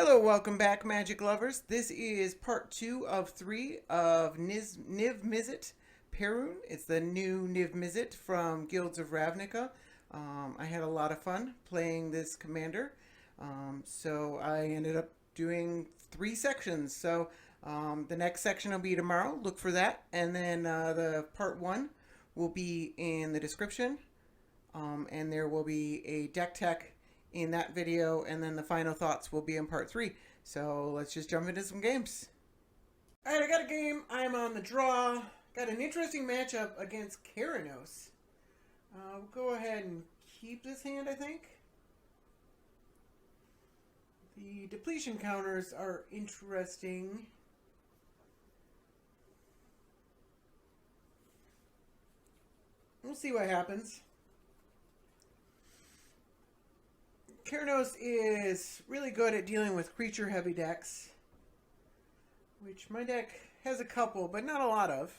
Hello, welcome back, Magic lovers. This is part 2 of 3 of niv-mizzet Perun. It's the new niv-mizzet from Guilds of Ravnica. I had a lot of fun playing this commander, so I ended up doing 3 sections. So the next section will be tomorrow. Look for that, and then the part 1 will be in the description, and there will be a deck tech in that video, and then the final thoughts will be in part 3. So let's just jump into some games. Alright, I got a game. I'm on the draw. Got an interesting matchup against Keranos. We'll go ahead and keep this hand, I think. The depletion counters are interesting. We'll see what happens. Keranos is really good at dealing with creature-heavy decks, which my deck has a couple, but not a lot of.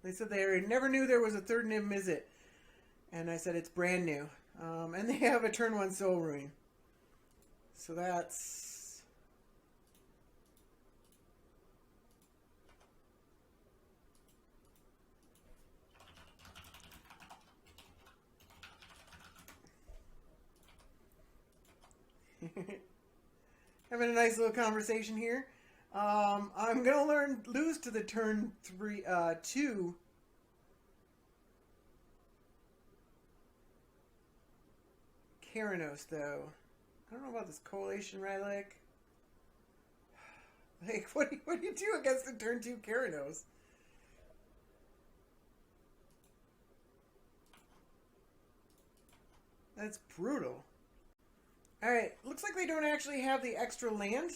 They said they never knew there was a third niv-mizzet, and I said it's brand new. And they have a turn 1 Soul Ruin. So that's... having a nice little conversation here. I'm gonna lose to the turn 2 Keranos, though. I don't know about this Coalition Relic. Like, what do you do against the turn 2 Keranos? That's brutal. Alright, looks like they don't actually have the extra land.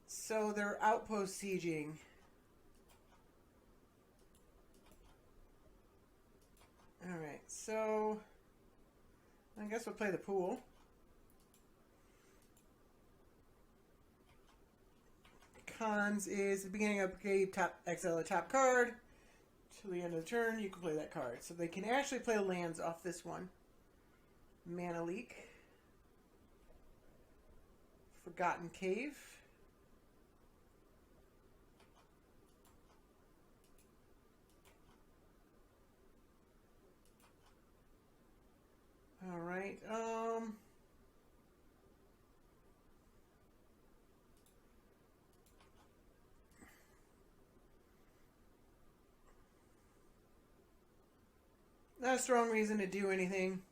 So they're outpost sieging. Alright, so I guess we'll play the pool. Cons is the beginning of game, exile a top card. Till the end of the turn, you can play that card. So they can actually play lands off this one. Mana Leak. Forgotten Cave. All right. Not a strong reason to do anything.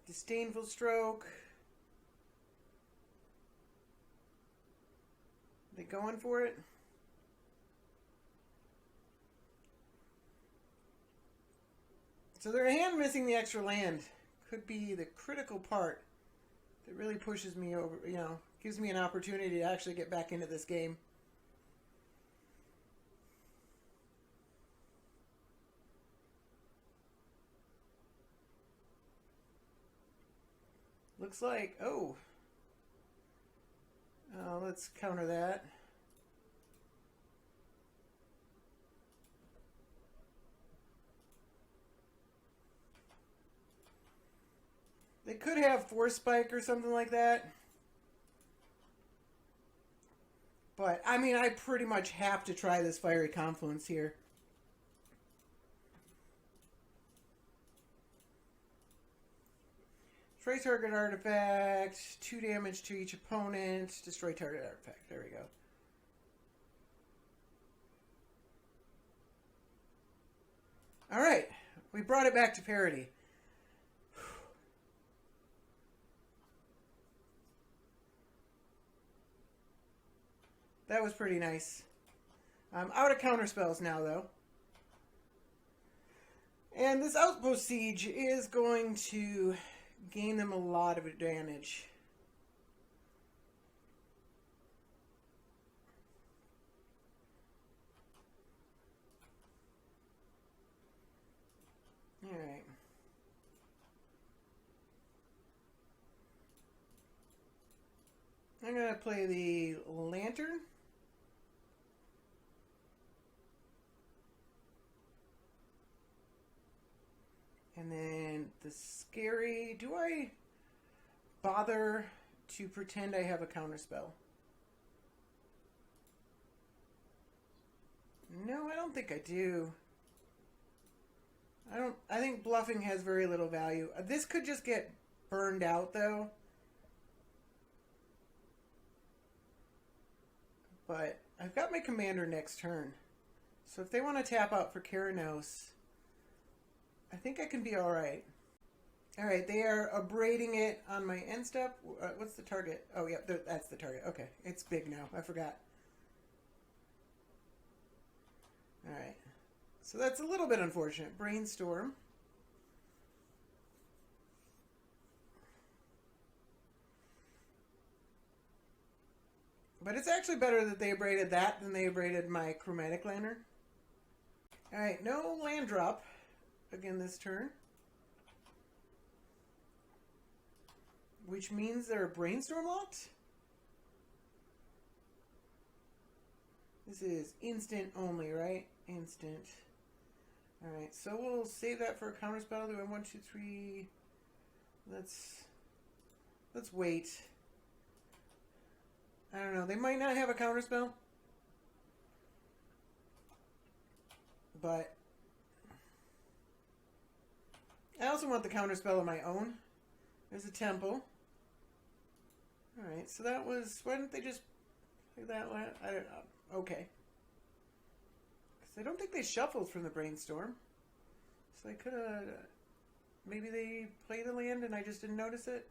Disdainful Stroke. They going for it? So their hand missing the extra land could be the critical part that really pushes me over, gives me an opportunity to actually get back into this game. Looks like, let's counter that. They could have Force Spike or something like that. But, I mean, I pretty much have to try this Fiery Confluence here. Destroy target artifact, 2 damage to each opponent, destroy target artifact. There we go. Alright, we brought it back to parity. That was pretty nice. I'm out of counter spells now, though. And this Outpost Siege is going to gain them a lot of advantage. Alright. I'm going to play the Lantern. And then the Scary. Do I bother to pretend I have a counterspell? No, I don't think I do. I think bluffing has very little value. This could just get burned out though. But I've got my commander next turn. So if they want to tap out for Keranos, I think I can be alright. Alright, they are abrading it on my end step. What's the target? Oh, yeah, that's the target. Okay, it's big now. I forgot. Alright. So that's a little bit unfortunate. Brainstorm. But it's actually better that they abraded that than they abraded my Chromatic Lantern. Alright, no land drop again this turn. Which means they're Brainstorm locked? This is instant only, right? Instant. Alright, so we'll save that for a counterspell. Do I have 1, 2, 3? Let's wait. I don't know. They might not have a counterspell. But I also want the counterspell of my own. There's a temple. Alright, so that was... Why didn't they just play that? I don't know. Okay. Because I don't think they shuffled from the Brainstorm. So they could have... Maybe they played the land and I just didn't notice it.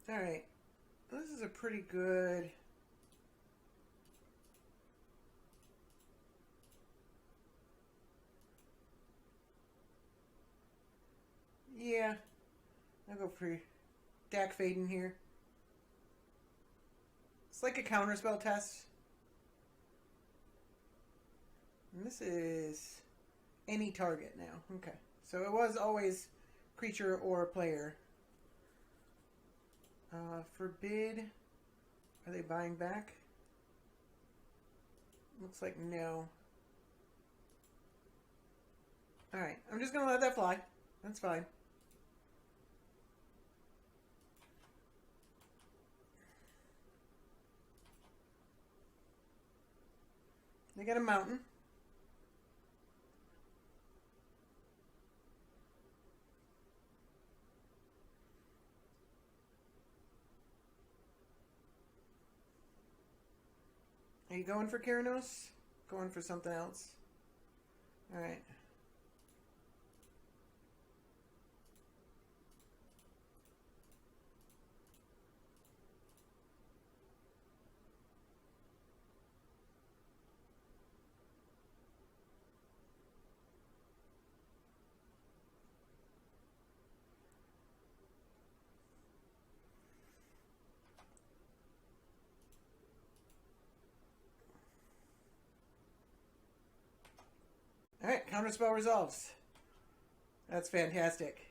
Alright. This is a pretty good... Yeah. I'll go for Dak Faden here. It's like a counterspell test. And this is any target now. Okay. So it was always creature or player. Forbid. Are they buying back? Looks like no. Alright. I'm just going to let that fly. That's fine. They got a mountain. Are you going for Keranos? Going for something else? Alright. Alright, counterspell resolves. That's fantastic.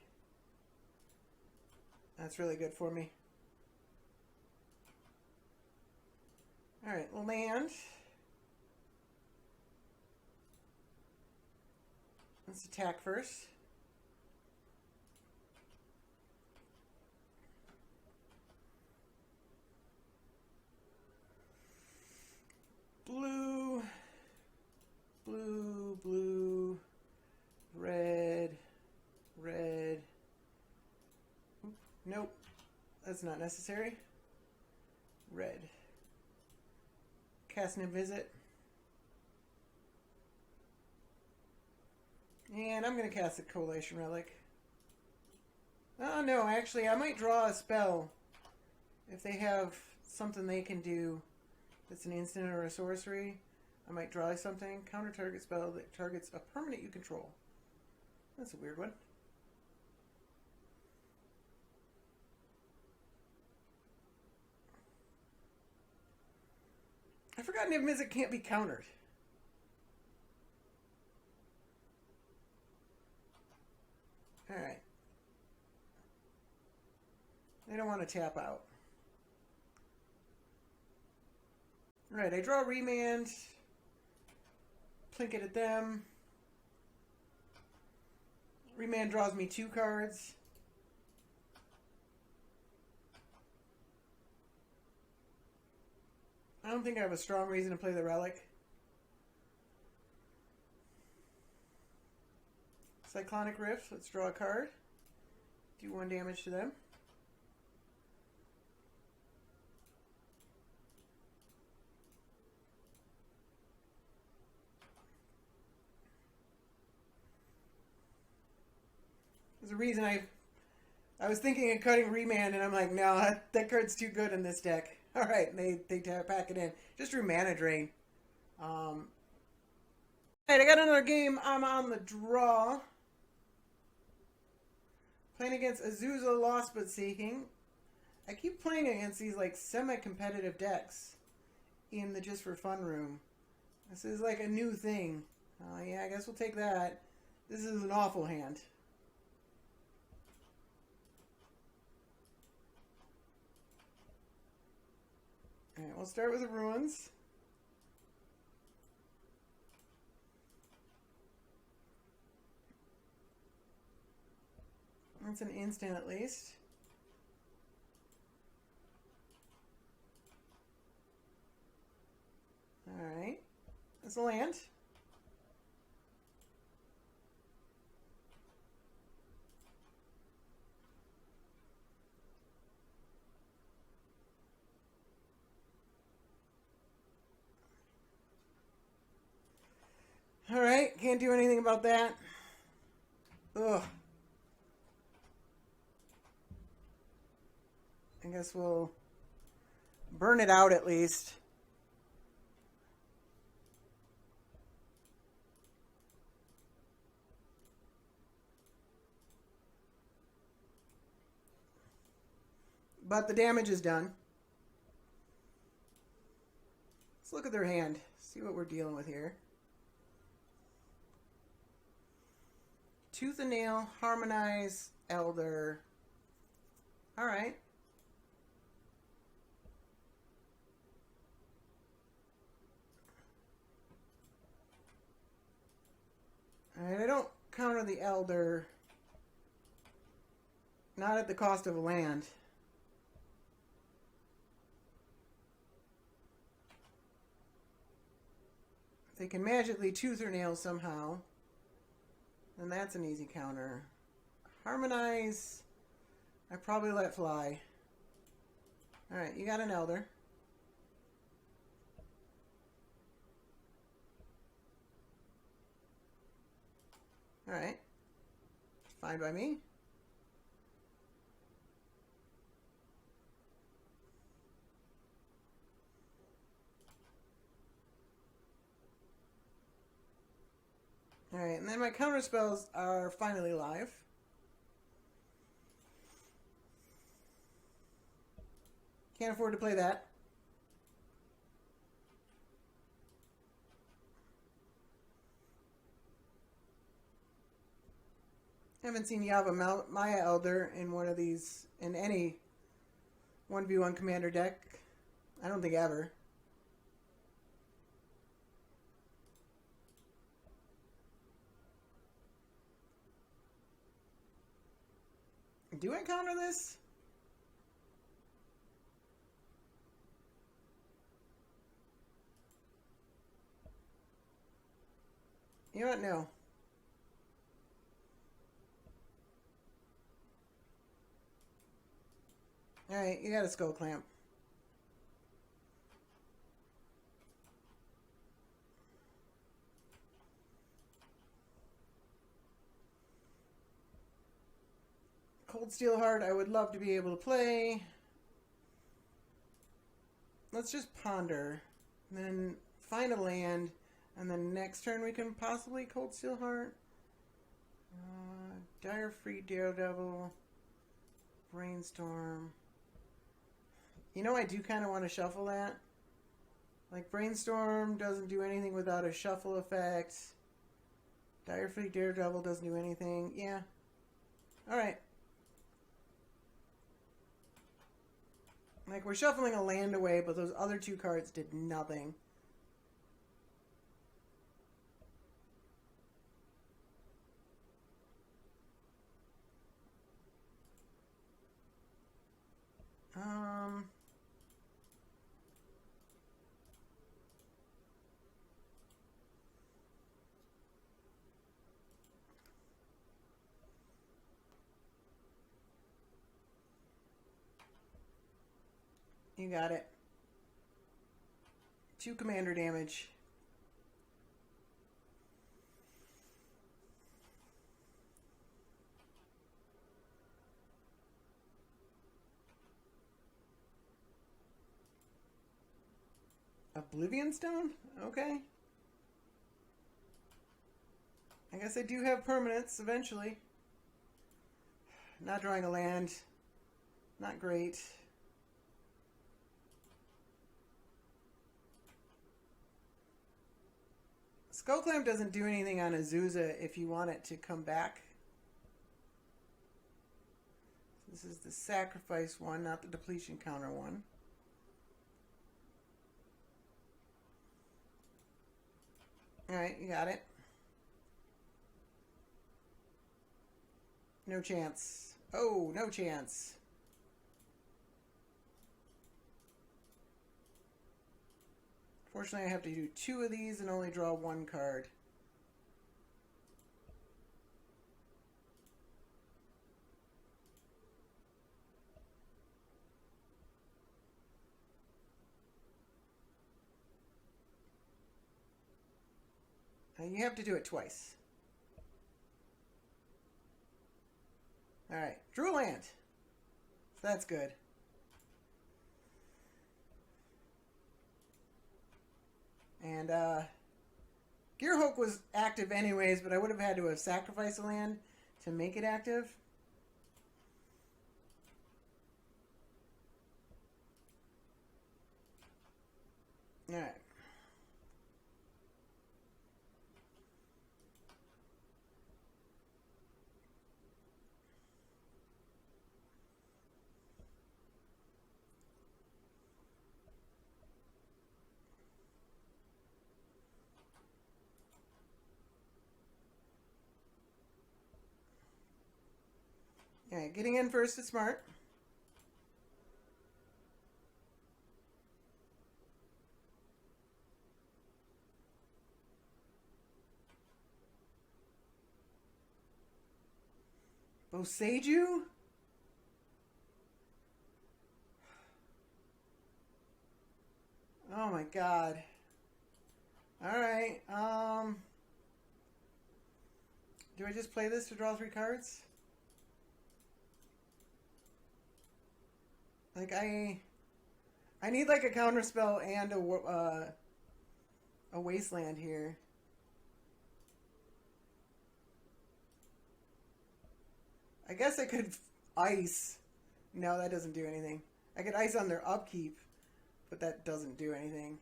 That's really good for me. Alright, land. Let's attack first. Blue. Blue, blue, red, red. Nope, that's not necessary. Red. Cast niv-mizzet. And I'm going to cast a Collation Relic. Oh no, actually I might draw a spell if they have something they can do that's an instant or a sorcery. I might draw something. Counter target spell that targets a permanent you control. That's a weird one. forgot niv-mizzet can't be countered. Alright. They don't want to tap out. Alright, I draw Remand. Plink it at them. Remand draws me 2 cards. I don't think I have a strong reason to play the Relic. Cyclonic Rift, let's draw a card. Do 1 damage to them. There's a reason I was thinking of cutting Remand, and I'm like, no, that card's too good in this deck. All right, they pack it in. Just drew Mana Drain. All right, I got another game. I'm on the draw. Playing against Azusa, Lost But Seeking. I keep playing against these like semi-competitive decks in the Just for Fun room. This is like a new thing. Yeah, I guess we'll take that. This is an awful hand. Alright, we'll start with the Ruins. That's an instant at least. Alright. That's a land. Alright, can't do anything about that. Ugh. I guess we'll burn it out at least. But the damage is done. Let's look at their hand. See what we're dealing with here. Tooth and Nail, Harmonize, Elder. Alright. Alright, I don't counter the Elder. Not at the cost of a land. If they can magically Tooth or Nail somehow, then that's an easy counter. Harmonize, I probably let fly. Alright, you got an Elder. Alright. Fine by me. Alright, and then my counter spells are finally live. Can't afford to play that. Haven't seen Yava Maya Elder in one of these, in any 1v1 commander deck. I don't think ever. Do I counter this? You know what? No. Alright, you got a Skull Clamp. Cold Steel Heart, I would love to be able to play. Let's just ponder. And then find a land. And then next turn we can possibly Cold Steel Heart. Dire Free Daredevil. Brainstorm. You know, I do kind of want to shuffle that. Like, Brainstorm doesn't do anything without a shuffle effect. Direfleet Daredevil doesn't do anything. Yeah. Alright. Like, we're shuffling a land away, but those other two cards did nothing. You got it. 2 commander damage. Oblivion Stone? Okay. I guess I do have permanents eventually. Not drawing a land. Not great. Skullclamp doesn't do anything on Azusa if you want it to come back. This is the sacrifice one, not the depletion counter one. Alright, you got it. No chance. Oh, no chance. Fortunately, I have to do 2 of these and only draw 1 card. You have to do it twice. Alright, drew a land. So that's good. And, Gearhulk was active anyways, but I would have had to have sacrificed a land to make it active. Alright. Alright, getting in first is smart. Boseiju? Oh my god. Alright, do I just play this to draw 3 cards? Like, I need, like, a counterspell and a wasteland here. I guess I could ice. No, that doesn't do anything. I could ice on their upkeep, but that doesn't do anything.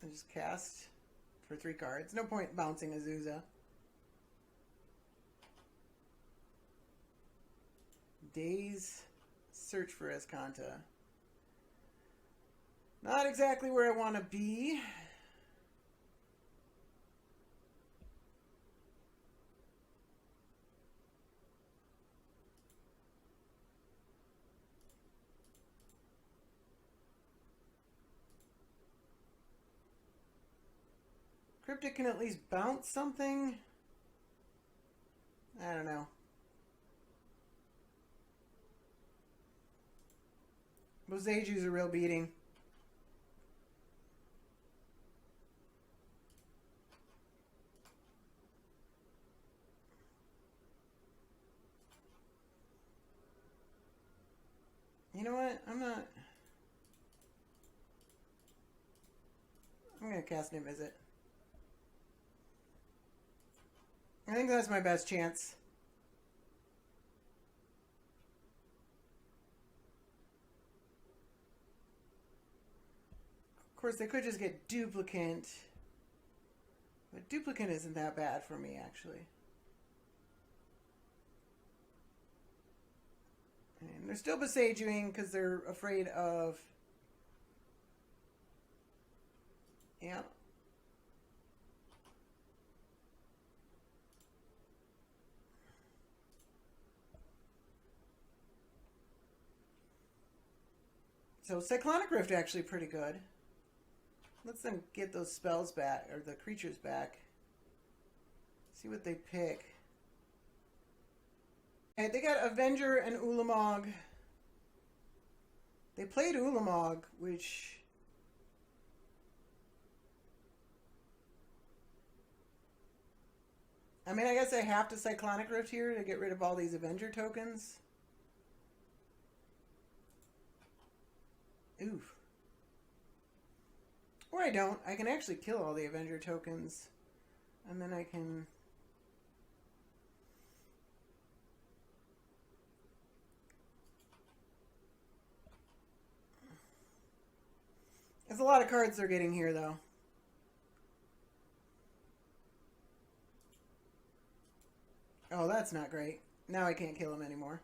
I just cast for 3 cards. No point bouncing Azusa. Days, search for Escanta. Not exactly where I want to be. Cryptic can at least bounce something. I don't know. Boseiju's a real beating. You know what? I'm going to cast niv-mizzet. I think that's my best chance. course, they could just get duplicate. But duplicate isn't that bad for me, actually. And they're still besieging because they're afraid of... Yeah. So Cyclonic Rift actually pretty good. Let's them get those spells back, or the creatures back. See what they pick. And they got Avenger and Ulamog. They played Ulamog, which... I mean, I guess I have to Cyclonic Rift here to get rid of all these Avenger tokens. Oof. Or I don't. I can actually kill all the Avenger tokens. And then I can... There's a lot of cards they're getting here, though. Oh, that's not great. Now I can't kill him anymore.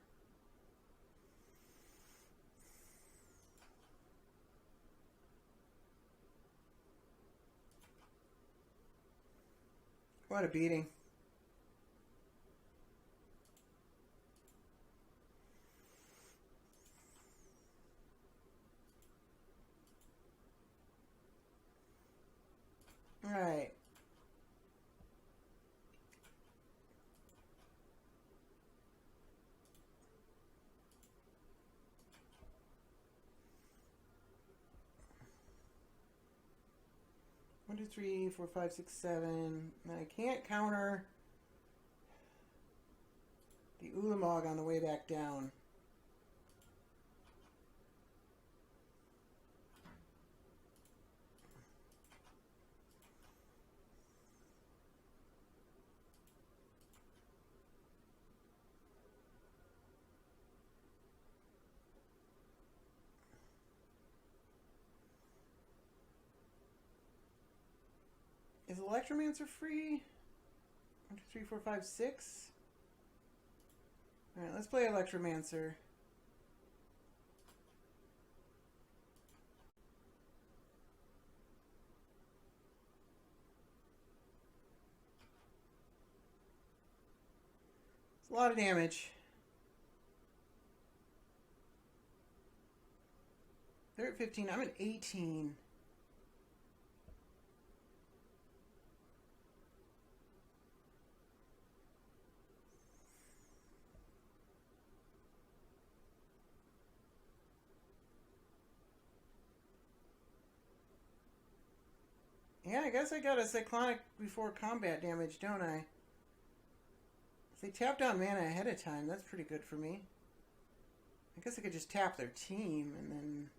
What a beating. All right. One, two, three, four, five, six, seven. I can't counter the Ulamog on the way back down. Is Electromancer free? 1, 2, 3, 4, 5, 6. Alright, let's play Electromancer. It's a lot of damage. They're at 15. I'm at 18. Yeah, I guess I got a Cyclonic before combat damage, don't I? If they tap down mana ahead of time, that's pretty good for me. I guess I could just tap their team and then...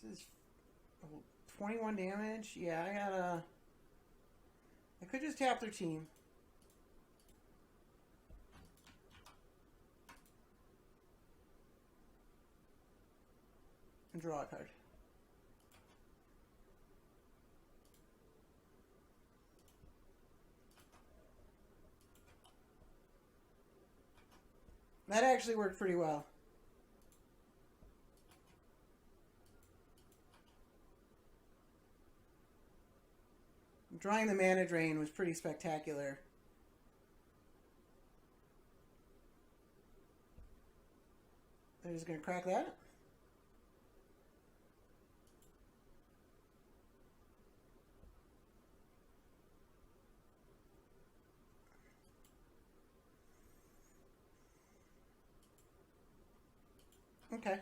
This is 21 damage. Yeah, I could just tap their team. And draw a card. That actually worked pretty well. Drawing the mana drain was pretty spectacular. They're just going to crack that. Okay.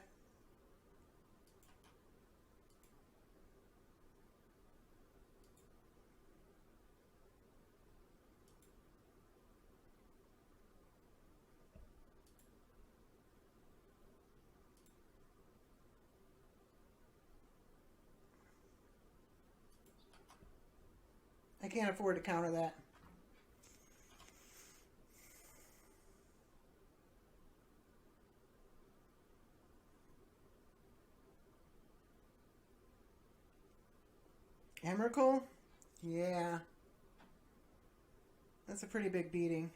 can't afford to counter that. Emrakul? Yeah. That's a pretty big beating.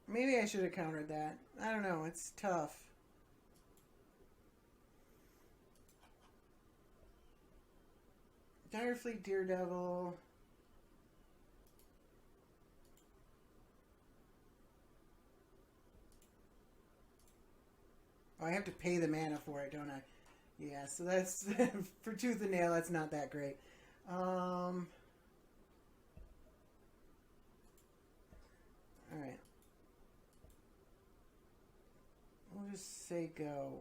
Maybe I should have countered that. I don't know. It's tough. Direfleet Daredevil. Oh, I have to pay the mana for it, don't I? Yeah, so that's... for Tooth and Nail, that's not that great. Alright. We'll just say go.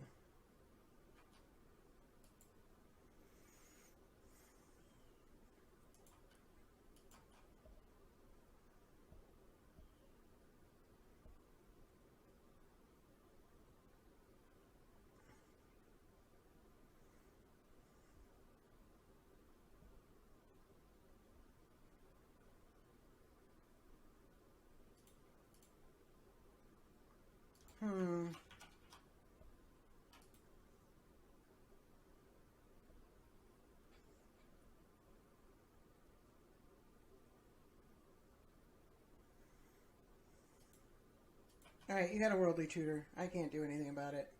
Alright, you got a Worldly Tutor. I can't do anything about it.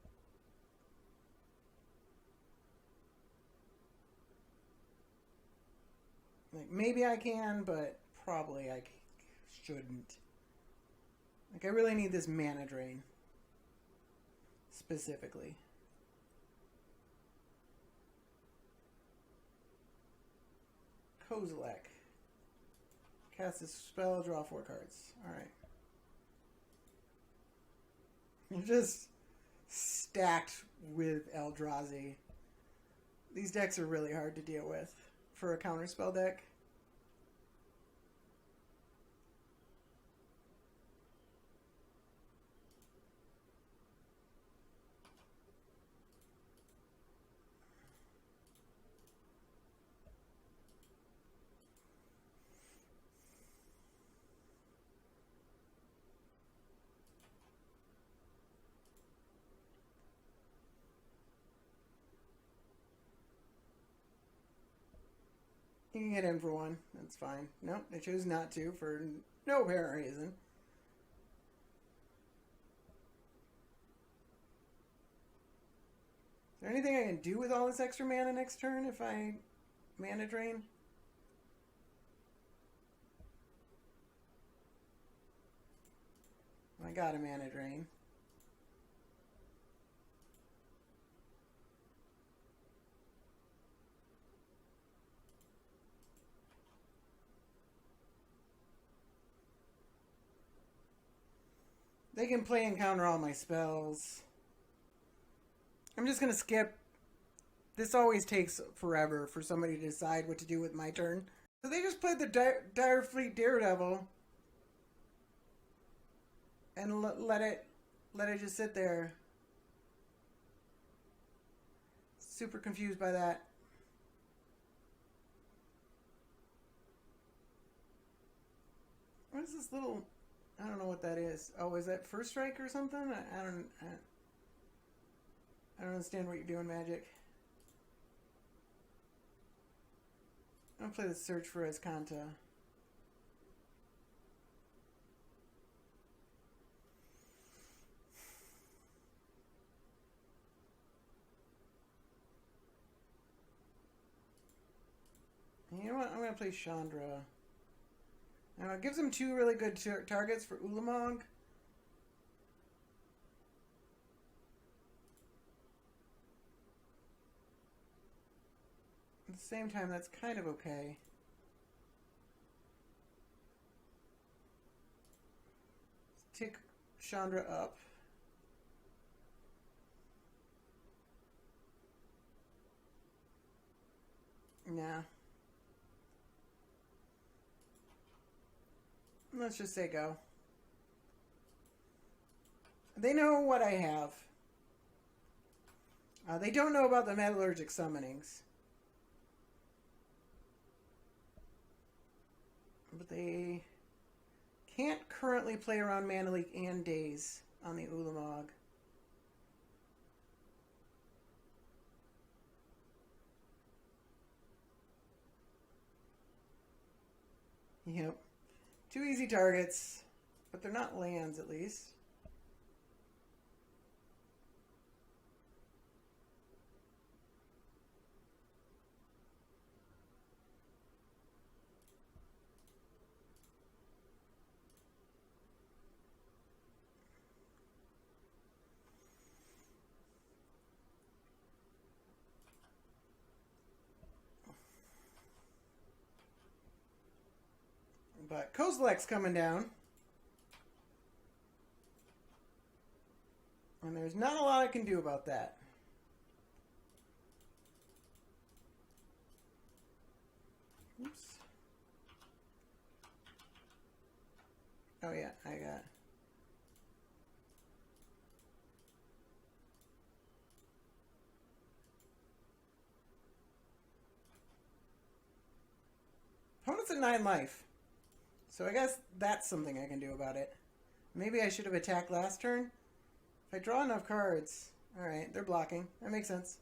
Like, maybe I can, but probably I shouldn't. Like, I really need this mana drain. Specifically. Kozilek. Cast a spell, draw 4 cards. Alright. I'm just stacked with Eldrazi. These decks are really hard to deal with for a counterspell deck. You can get in for one. That's fine. Nope, they choose not to for no apparent reason. Is there anything I can do with all this extra mana next turn if I mana drain? I got a mana drain. They can play and counter all my spells. I'm just going to skip. This always takes forever for somebody to decide what to do with my turn. So they just played the Direfleet Daredevil. And let it just sit there. Super confused by that. What is this little... I don't know what that is. Oh, is that First Strike or something? I don't understand what you're doing, Magic. I'm gonna play the Search for Azcanta. You know what? I'm gonna play Chandra. It gives him 2 really good targets for Ulamog. At the same time, that's kind of okay. Let's tick Chandra up. Nah. Let's just say go. They know what I have. They don't know about the metallurgic summonings. But they can't currently play around Mana Leak and Daze on the Ulamog. Yep. 2 easy targets, but they're not lands at least. But Kozilek's coming down. And there's not a lot I can do about that. Oops. Oh yeah, I got... Opponent's at 9 life. So I guess that's something I can do about it. Maybe I should have attacked last turn. If I draw enough cards... Alright, they're blocking. That makes sense.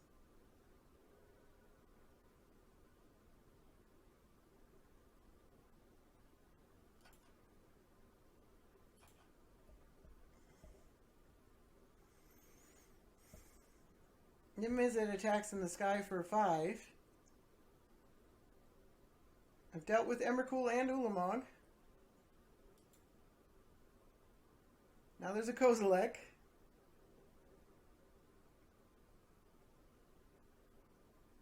niv-mizzet attacks in the sky for 5. I've dealt with Emrakul and Ulamog. Now there's a Kozilek.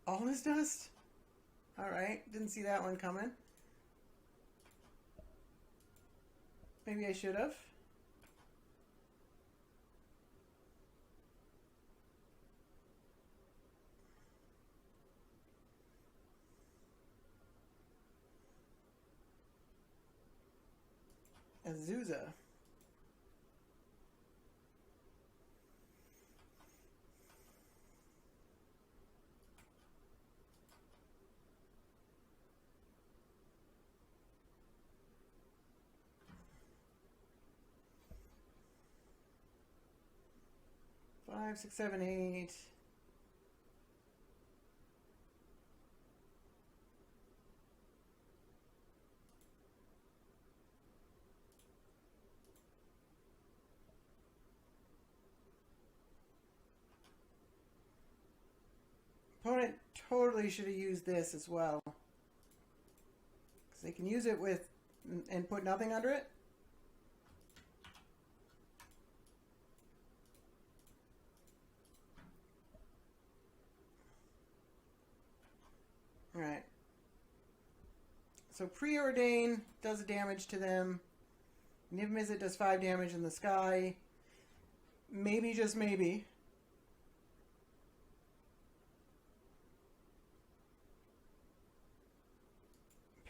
All this dust? Alright, didn't see that one coming. Maybe I should have. Azusa. Five, 6, 7, 8. Opponent totally should have used this as well. Because they can use it with and put nothing under it. Alright. So Preordain does damage to them. niv-mizzet does 5 damage in the sky. Maybe, just maybe.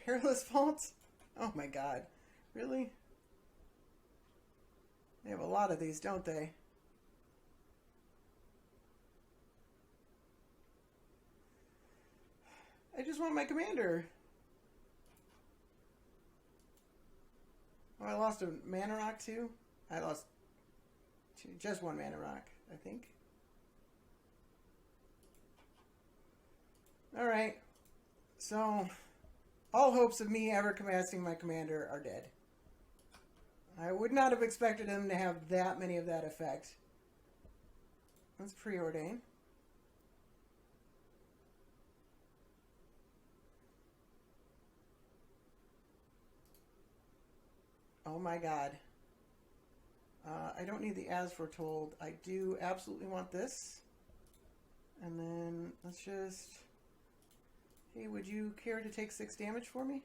Perilous Fault? Oh my god. Really? They have a lot of these, don't they? I just want my commander. Oh, I lost a mana rock too? I lost just 1 mana rock, I think. Alright. So, all hopes of me ever casting my commander are dead. I would not have expected him to have that many of that effect. Let's preordain. Oh my god. I don't need the as foretold. I do absolutely want this. And then let's just... Hey, would you care to take 6 damage for me?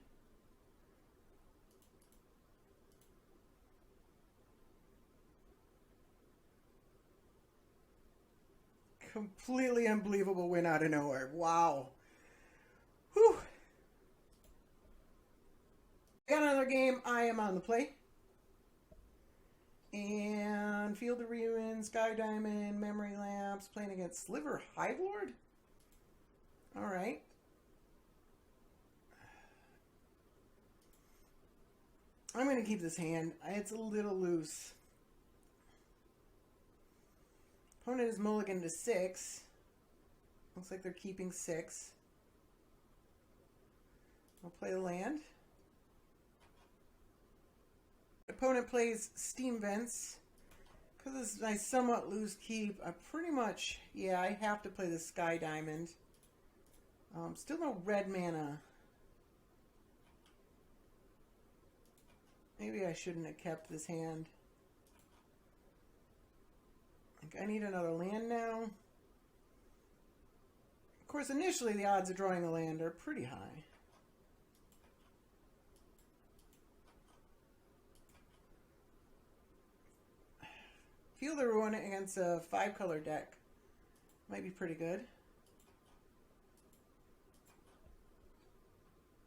Completely unbelievable win out of nowhere. Wow. Whew. Got another game. I am on the play. And Field of Ruin, Sky Diamond, Memory Lapse, playing against Sliver Hivelord. Alright. I'm going to keep this hand. It's a little loose. Opponent is mulligan to 6. Looks like they're keeping 6. I'll play the land. Opponent plays Steam Vents. Because this is my somewhat loose keep, I pretty much, yeah, I have to play the Sky Diamond. Still no red mana. Maybe I shouldn't have kept this hand. I need another land now. Of course, initially the odds of drawing a land are pretty high. Field of Ruin against a 5-color deck might be pretty good.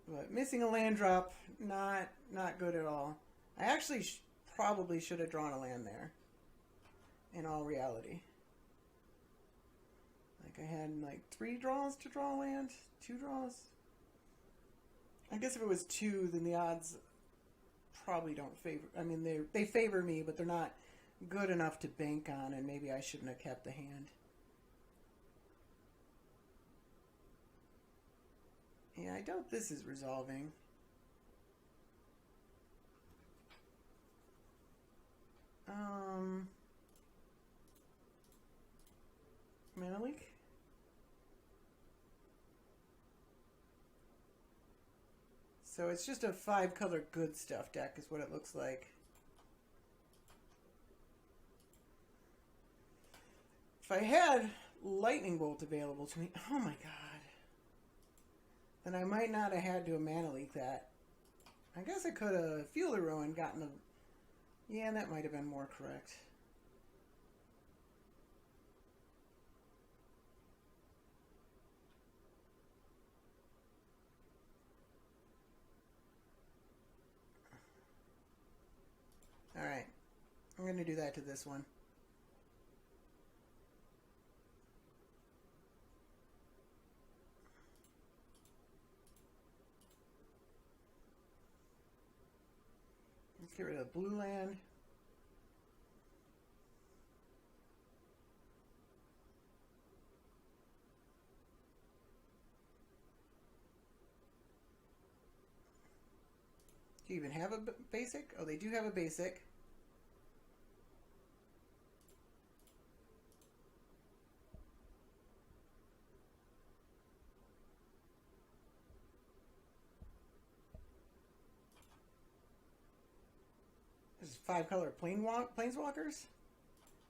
But missing a land drop, not good at all. I actually probably should have drawn a land there, in all reality. Like I had like 3 draws to draw a land, 2 draws. I guess if it was 2, then the odds probably don't favor. I mean, they favor me, but they're not good enough to bank on, and maybe I shouldn't have kept the hand. Yeah, I doubt this is resolving. Mana leak? So it's just a 5-color good stuff deck is what it looks like. If I had Lightning Bolt available to me, oh my god, then I might not have had to mana leak that. I guess I could have Field of Ruin, gotten the... Yeah, that might have been more correct. Alright, I'm going to do that to this one. Let's get rid of the blue land. Do you even have a basic? Oh, they do have a basic. This is 5-color planeswalkers.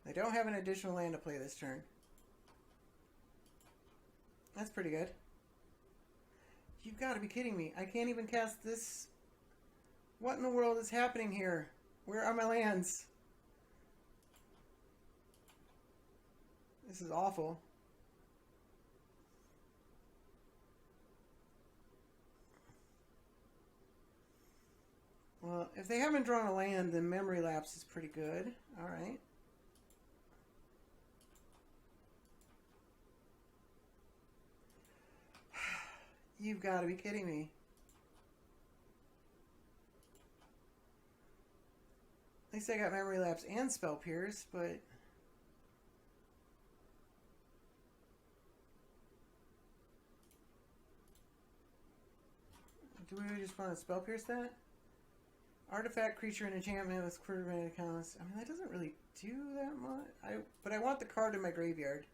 They don't have an additional land to play this turn. That's pretty good. You've got to be kidding me. I can't even cast this. What in the world is happening here? Where are my lands? This is awful. Well, if they haven't drawn a land, then Memory Lapse is pretty good. Alright. You've got to be kidding me. At least I got Memory Lapse and Spell Pierce, but... Do we just want to Spell Pierce that? Artifact, creature, and enchantment with quarter mana counts. I mean, that doesn't really do that much. But I want the card in my graveyard.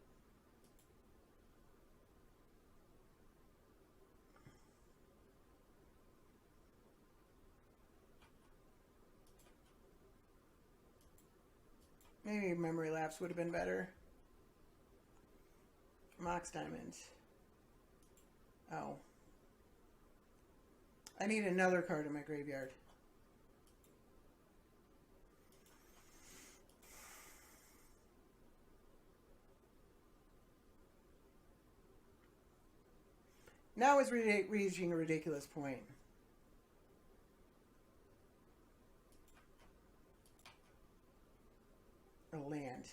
Maybe Memory Lapse would have been better. Mox Diamond. Oh. I need another card in my graveyard. Now it's reaching a ridiculous point. a land.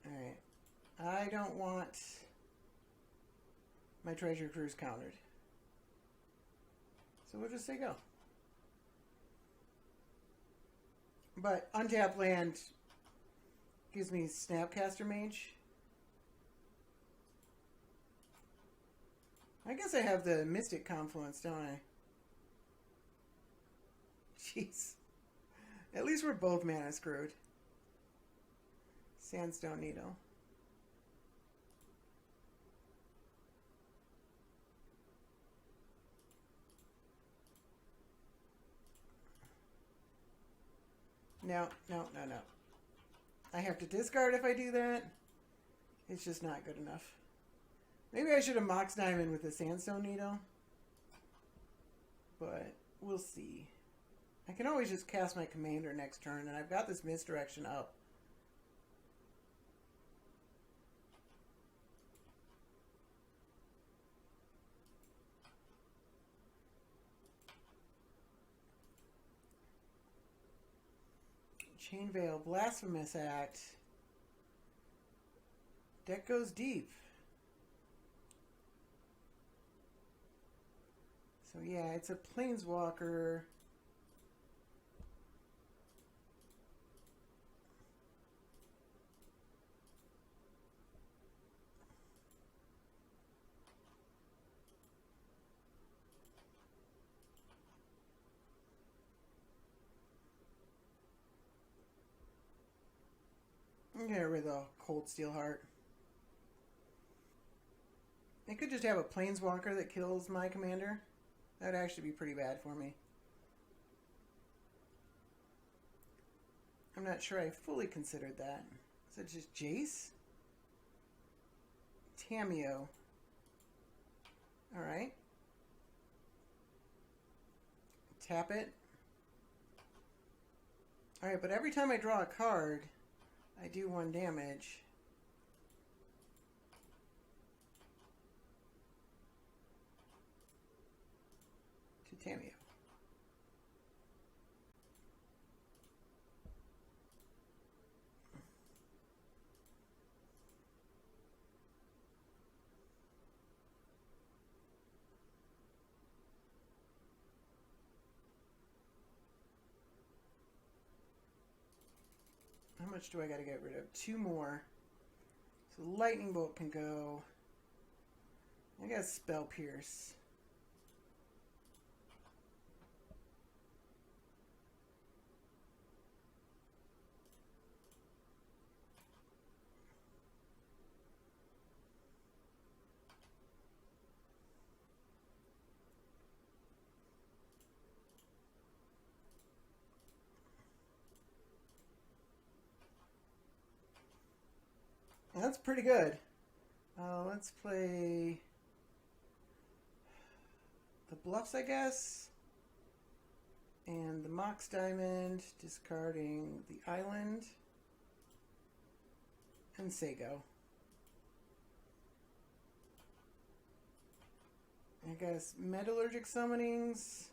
Alright. I don't want my treasure cruise countered. So we'll just say go. But untapped land gives me Snapcaster Mage. I guess I have the Mystic Confluence, don't I? Jeez. At least we're both mana screwed. Sandstone Needle. No. I have to discard if I do that. It's just not good enough. Maybe I should have Mox Diamond with the Sandstone Needle. But we'll see. I can always just cast my commander next turn, and I've got this misdirection up. Chainveil, Blasphemous Act. Deck goes deep. So yeah, it's a Planeswalker. I'm gonna get rid of the Cold Steel Heart. I could just have a Planeswalker that kills my commander. That would actually be pretty bad for me. I'm not sure I fully considered that. Is it just Jace? Tameo. Alright. Tap it. Alright, but every time I draw a card, I do 1 damage. To Tameo. How much do I got to get rid of? 2 more. So Lightning Bolt can go. I got Spell Pierce. That's pretty good. Let's play the Bluffs, I guess. And the Mox Diamond, discarding the Island. And say go. I guess Metallurgic Summonings.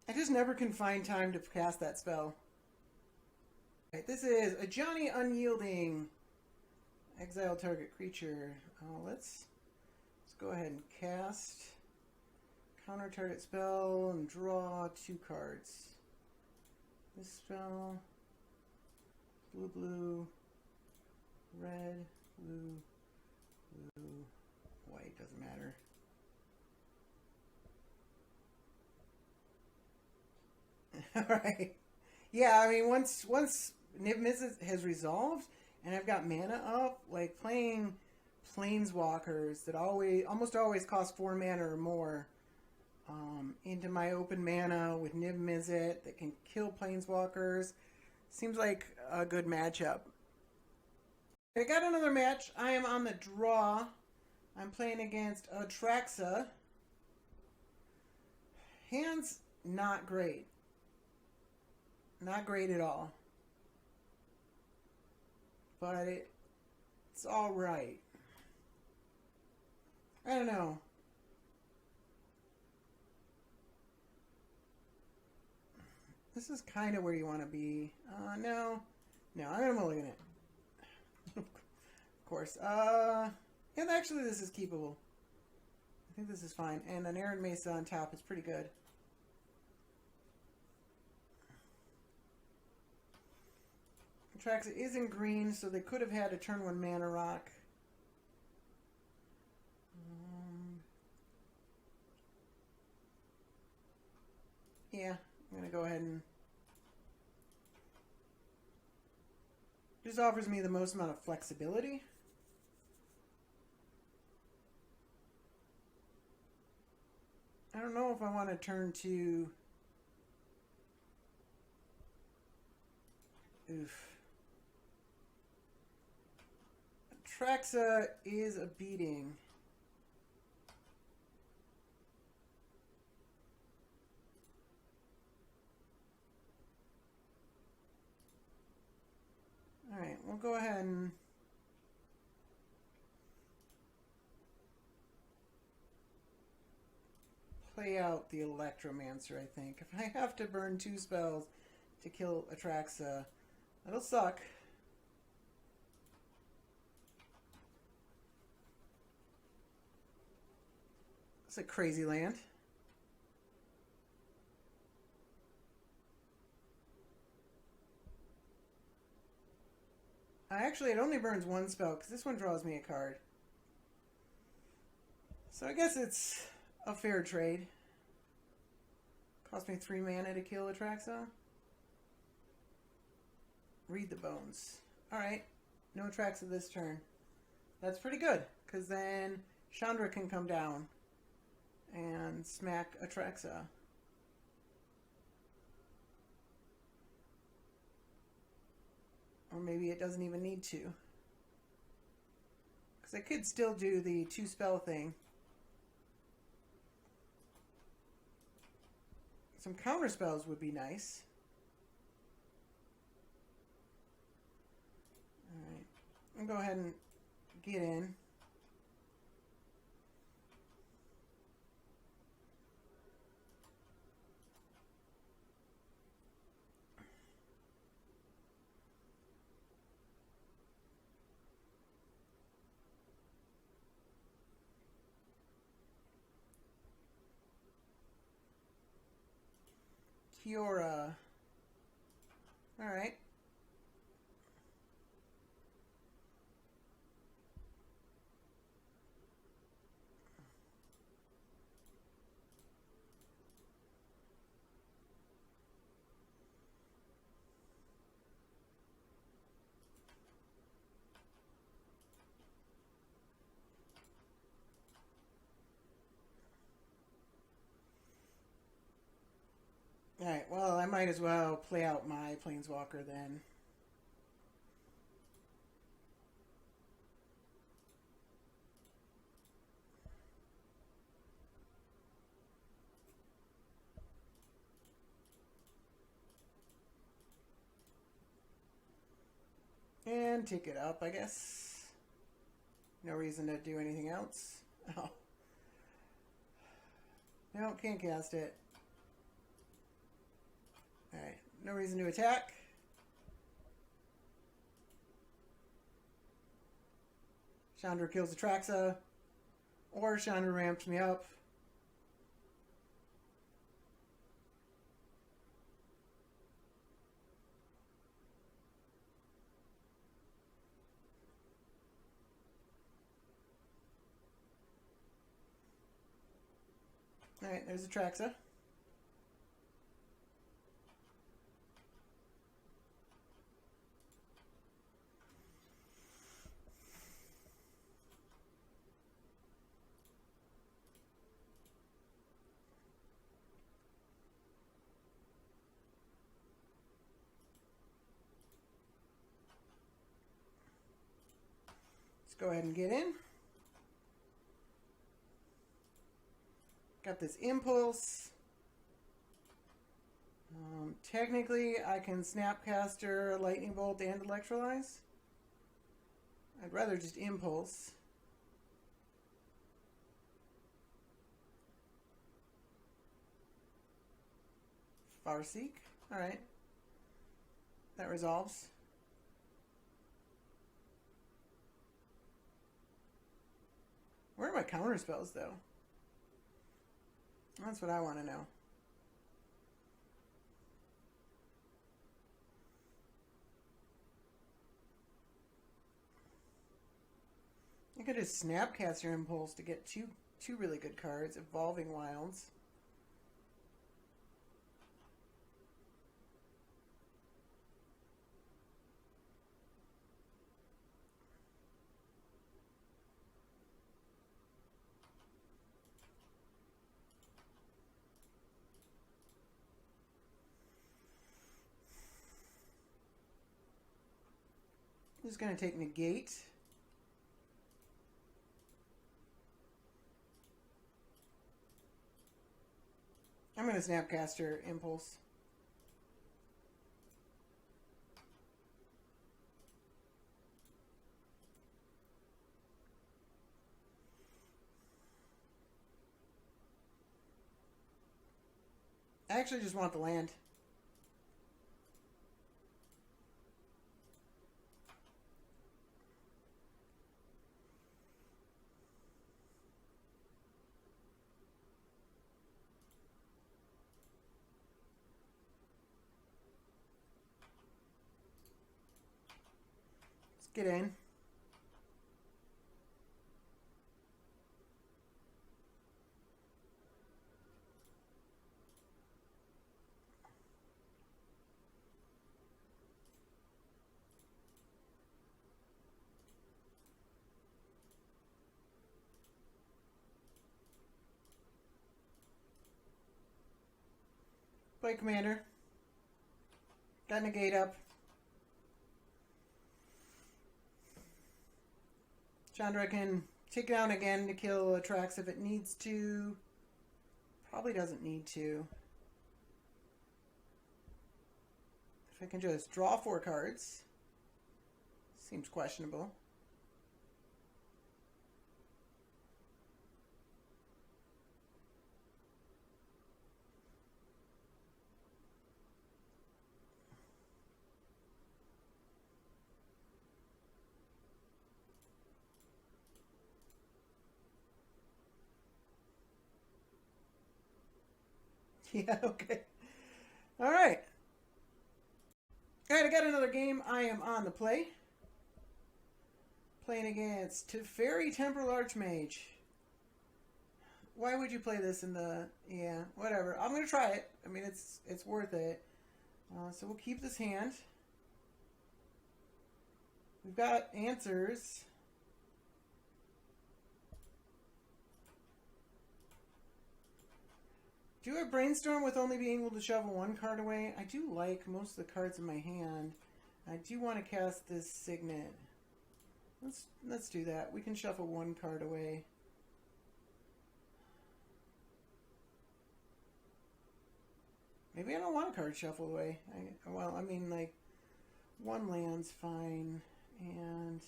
I just never can find time to cast that spell. Right, this is a Johnny Unyielding. Exile target creature. Let's go ahead and cast. Counter target spell and draw 2 cards. This spell. Blue, red, blue, white, doesn't matter. Alright. Yeah, I mean, once niv-mizzet has resolved, and I've got mana up, like playing Planeswalkers that almost always cost 4 mana or more into my open mana with niv-mizzet that can kill Planeswalkers seems like a good matchup. I got another match. I am on the draw. I'm playing against Atraxa. Hand's not great. Not great at all. But it's alright. I don't know. This is kind of where you want to be. No. No, I'm going to mulligan it. Of course. Yeah, actually this is keepable. I think this is fine. And an Arid Mesa on top is pretty good. Atraxa is in green, so they could have had a turn 1 mana rock. Yeah, I'm going to go ahead and... Just offers me the most amount of flexibility. I don't know if I want to turn to... Oof. Atraxa is a beating. Alright, we'll go ahead and... play out the Electromancer, I think. If I have to burn 2 spells to kill Atraxa, that'll suck. It's a crazy land. Actually, it only burns 1 spell, because this one draws me a card. So I guess it's a fair trade. Cost me 3 mana to kill Atraxa. Read the bones. Alright, no Atraxa this turn. That's pretty good, because then Chandra can come down and smack Atraxa. Or maybe it doesn't even need to. Because I could still do the 2 spell thing. Some counter spells would be nice. Alright. I'll go ahead and get in. Kiora. Alright. Alright, well, I might as well play out my Planeswalker then. And take it up, I guess. No reason to do anything else. Oh. No, can't cast it. Alright, no reason to attack. Chandra kills Atraxa. Or Chandra ramps me up. Alright, there's Atraxa. Let's go ahead and get in. Got this Impulse. Technically, I can Snapcaster, Lightning Bolt, and Electrolyze. I'd rather just Impulse. Farseek. Alright. That resolves. Where are my counter spells, though? That's what I want to know. I could just Snapcaster Impulse to get two really good cards. Evolving Wilds. I'm just going to take Negate. I'm going to Snapcaster Impulse. I actually just want the land. Let's get in. Play Commander. Got Negate up. Chandra can take down again to kill Atraxa if it needs to. Probably doesn't need to. If I can just draw 4 cards. Seems questionable. Yeah, okay. All right. All right, I got another game. I am on the play. Playing against Teferi, Temporal Archmage. Why would you play this in the... Yeah, whatever. I'm going to try it. I mean, it's worth it. So we'll keep this hand. We've got answers. Do a brainstorm with only being able to shuffle 1 card away. I do like most of the cards in my hand. I do want to cast this Signet. Let's do that. We can shuffle 1 card away. Maybe I don't want a card shuffled away. Well, I mean, like, 1 land's fine. And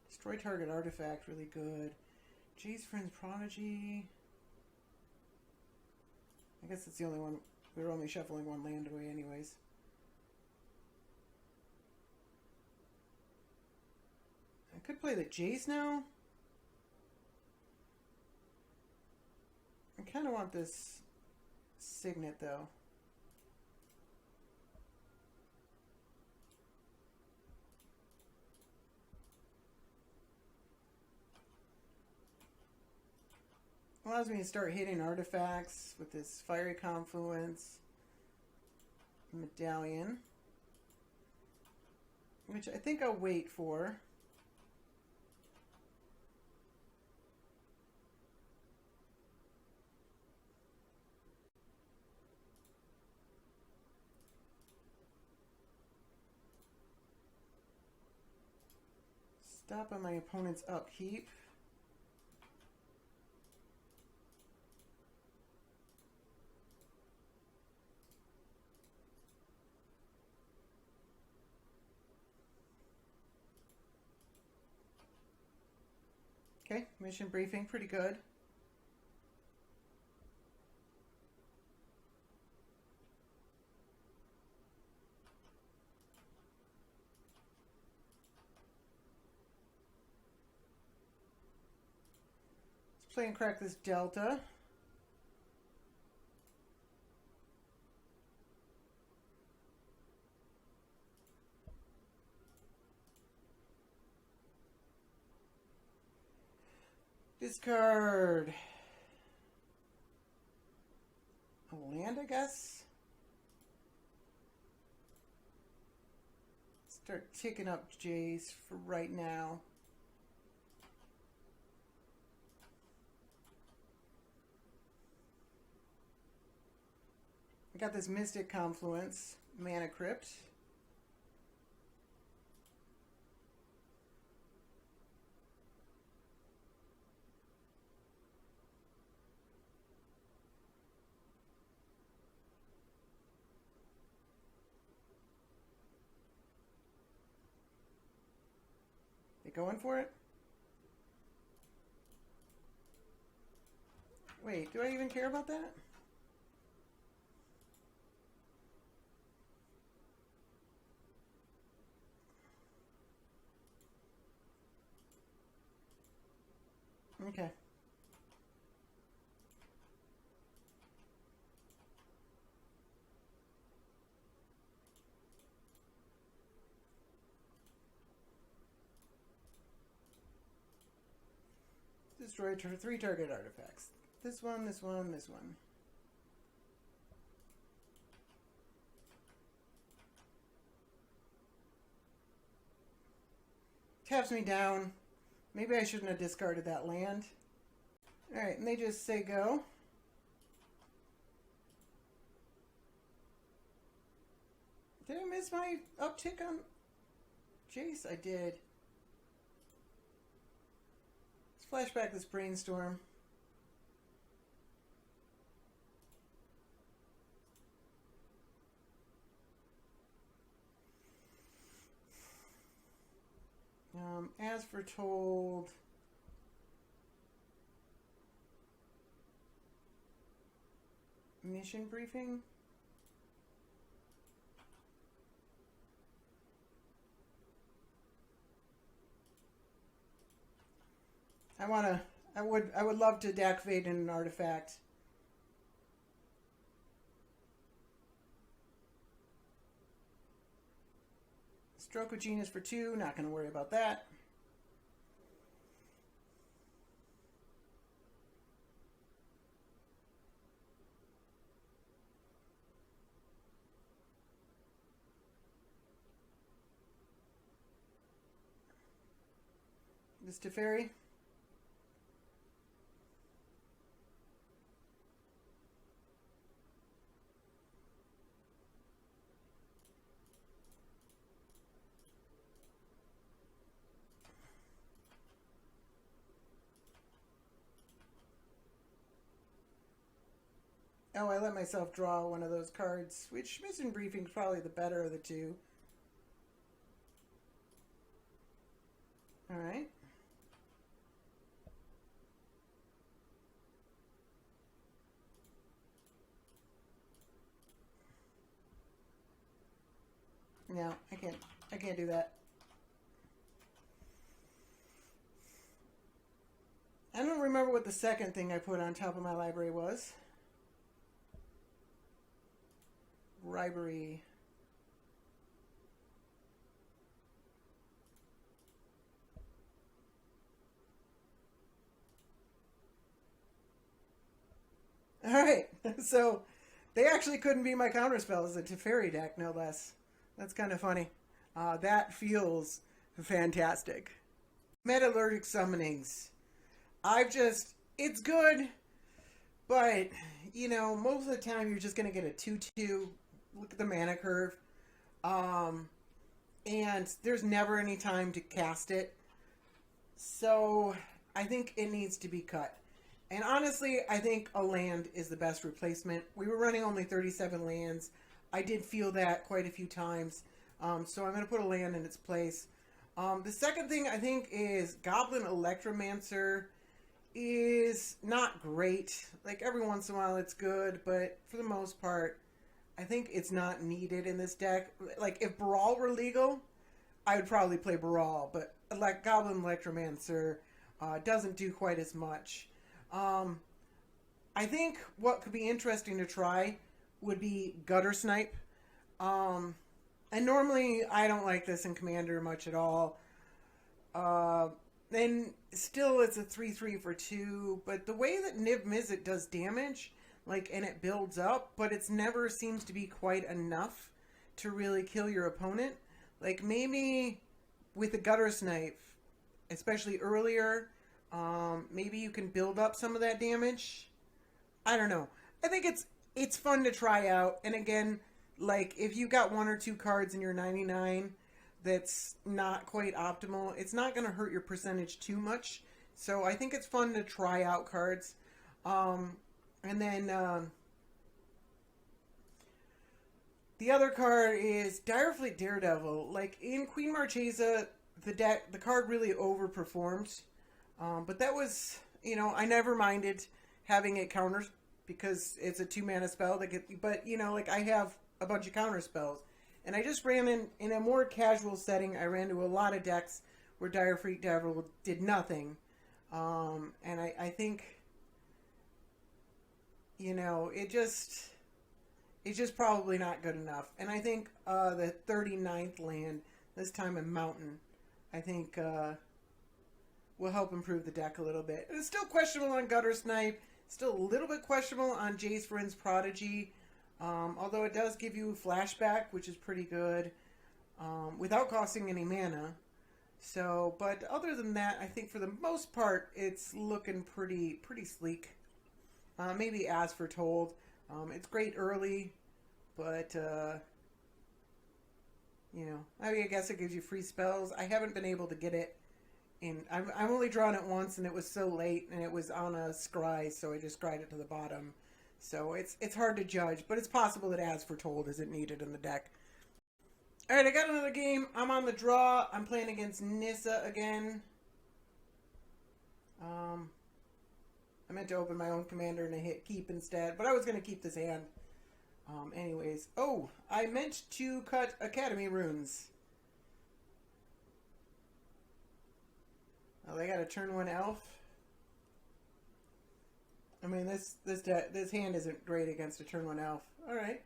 destroy target artifact, really good. Jay's Friend's Prodigy. I guess it's the only one. We were only shuffling 1 land away anyways. I could play the Jace now. I kind of want this Signet though. Allows me to start hitting artifacts with this Fiery Confluence Medallion, which I think I'll wait for. Stop on my opponent's upkeep. Okay, mission briefing, pretty good. play and crack this Delta. Discard a land, I guess. Start ticking up Jace for right now. I got this Mystic Confluence, Mana Crypt. They going for it? Wait, do I even care about that? Okay. Destroy 3 target artifacts. This one, this one, this one. Taps me down. Maybe I shouldn't have discarded that land. Alright, and they just say go. Did I miss my uptick on Jace? I did. Let's flashback this brainstorm. As foretold, mission briefing. I would love to deactivate an artifact. Stroke of Genius for 2, not going to worry about that. This Teferi. Oh, I let myself draw one of those cards, which mission briefing is probably the better of the two. All right. No, I can't do that. I don't remember what the second thing I put on top of my library was. Bribery. All right, so they actually couldn't be my counterspells. The Teferi deck, no less. That's kind of funny. That feels fantastic. Metallurgic summonings. It's good, but, you know, most of the time you're just going to get a 2/2. Look at the mana curve. And there's never any time to cast it. So I think it needs to be cut. And honestly, I think a land is the best replacement. We were running only 37 lands. I did feel that quite a few times. So I'm going to put a land in its place. The second thing I think is Goblin Electromancer is not great. Like every once in a while it's good, but for the most part, I think it's not needed in this deck. Like if Brawl were legal, I would probably play Brawl, but like Goblin Electromancer doesn't do quite as much. Um, I think what could be interesting to try would be Gutter Snipe. Um, and normally I don't like this in Commander much at all. Uh, and still it's a 3/3 for 2, but the way that niv-mizzet does damage, like, and it builds up, but it's never seems to be quite enough to really kill your opponent. Like, maybe with a Gutter Snipe, especially earlier, maybe you can build up some of that damage. I don't know. I think it's fun to try out. And again, like, if you got one or two cards in your 99 that's not quite optimal, it's not going to hurt your percentage too much. So I think it's fun to try out cards. And then the other card is Direfleet Daredevil. Like, in Queen Marchesa, the card really overperformed. But that was, I never minded having it counters because it's a 2-mana spell that but like, I have a bunch of counter spells. And I just ran in a more casual setting. I ran to a lot of decks where Direfleet Daredevil did nothing. And I think, it's just probably not good enough. And I think the 39th land, this time in Mountain, I think will help improve the deck a little bit. It's still questionable on Gutter Snipe. Still a little bit questionable on Jace Vryn's Prodigy. Although it does give you flashback, which is pretty good, without costing any mana. So, but other than that, I think for the most part, it's looking pretty sleek. Maybe as foretold. It's great early, but, I guess it gives you free spells. I haven't been able to get it I've only drawn it once, and it was so late, and it was on a scry, so I just scried it to the bottom. So it's hard to judge, but it's possible that as foretold isn't needed in the deck. Alright, I got another game. I'm on the draw. I'm playing against Nissa again. I meant to open my own commander and I hit keep instead, but I was going to keep this hand. Anyways. Oh, I meant to cut Academy runes. Oh, they got a turn 1 elf. I mean, this hand isn't great against a turn 1 elf. All right.